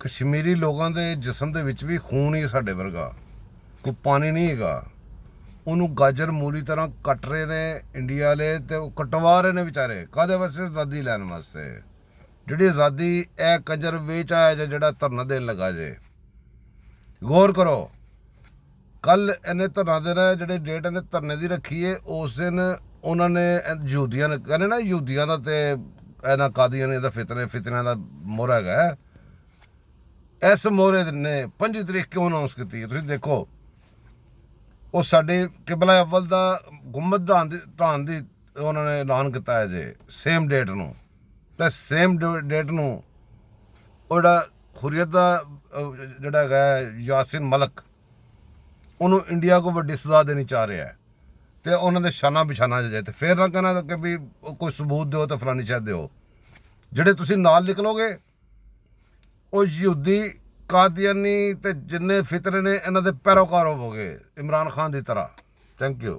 कश्मीरी लोगों के जिसम के विच भी खून ही साढ़े वर्गा, कोई पानी नहीं हैगा। ਉਹਨੂੰ ਗਾਜਰ ਮੂਲੀ ਤਰ੍ਹਾਂ ਕੱਟ ਰਹੇ ਨੇ ਇੰਡੀਆ ਵਾਲੇ ਤੇ ਉਹ ਕਟਵਾ ਰਹੇ ਨੇ ਵਿਚਾਰੇ ਕਾਹਦੇ ਵਾਸਤੇ? ਆਜ਼ਾਦੀ ਲੈਣ ਵਾਸਤੇ। ਜਿਹੜੀ ਆਜ਼ਾਦੀ ਇਹ ਕੰਜਰ ਵੇਚ ਆਇਆ ਜੇ, ਜਿਹੜਾ ਧਰਨਾ ਦੇਣ ਲੱਗਾ ਜੇ। ਗੌਰ ਕਰੋ, ਕੱਲ ਇਹਨੇ ਧਰਨਾ ਦੇਣਾ, ਜਿਹੜੇ ਡੇਟ ਇਹਨੇ ਧਰਨੇ ਦੀ ਰੱਖੀ ਹੈ ਉਸ ਦਿਨ ਉਹਨਾਂ ਨੇ ਯਹੂਦੀਆਂ ਨੇ ਕਹਿੰਦੇ ਨਾ, ਯਹੂਦੀਆਂ ਦਾ ਤੇ ਇਹਨਾਂ ਕਾਦੀਆਂ ਨੇ ਦਾ ਫਿਤਨਿਆਂ ਦਾ ਮੋਹਰਾ ਹੈਗਾ। ਇਸ ਮੋਹਰੇ ਨੇ 25 ਤਰੀਕ ਕਿਉਂ ਅਨਾਉਂਸ ਕੀਤੀ ਹੈ? ਤੁਸੀਂ ਦੇਖੋ, ਉਹ ਸਾਡੇ ਕਿਬਲਾ ਅਵਲ ਦਾ ਗੁੰਮਤ ਢਾਣ ਦੀ ਉਹਨਾਂ ਨੇ ਐਲਾਨ ਕੀਤਾ ਹੈ ਜੇ ਸੇਮ ਡੇਟ ਨੂੰ। ਤੇ ਸੇਮ ਡੇਟ ਨੂੰ ਉਹ ਜਿਹੜਾ ਹੁਰੀਅਤ ਦਾ ਜਿਹੜਾ ਹੈਗਾ ਯਾਸਿਨ ਮਲਕ, ਉਹਨੂੰ ਇੰਡੀਆ ਕੋ ਵੱਡੀ ਸਜ਼ਾ ਦੇਣੀ ਚਾਹ ਰਿਹਾ ਹੈ ਤੇ ਉਹਨਾਂ ਦੇ ਸ਼ਾਨਾ ਬਿਛਾਨਾ ਜਾਏ। ਤੇ ਫਿਰ ਨਾ ਕਹਿਣਾ ਕਿ ਵੀ ਕੋਈ ਸਬੂਤ ਦਿਓ ਤੇ ਫਲਾਨੀ ਸ਼ਾਇਦ ਦਿਓ। ਜਿਹੜੇ ਤੁਸੀਂ ਨਾਲ ਨਿਕਲੋਗੇ ਉਹ ਯਹੂਦੀ ਕਾਦੀਆਨੀ ਤੇ ਜਿੰਨੇ ਫਿਤਰੇ ਨੇ ਇਹਨਾਂ ਦੇ ਪੈਰੋਕਾਰ ਹੋਵੋਗੇ, ਇਮਰਾਨ ਖਾਨ ਦੀ ਤਰ੍ਹਾਂ। Thank you.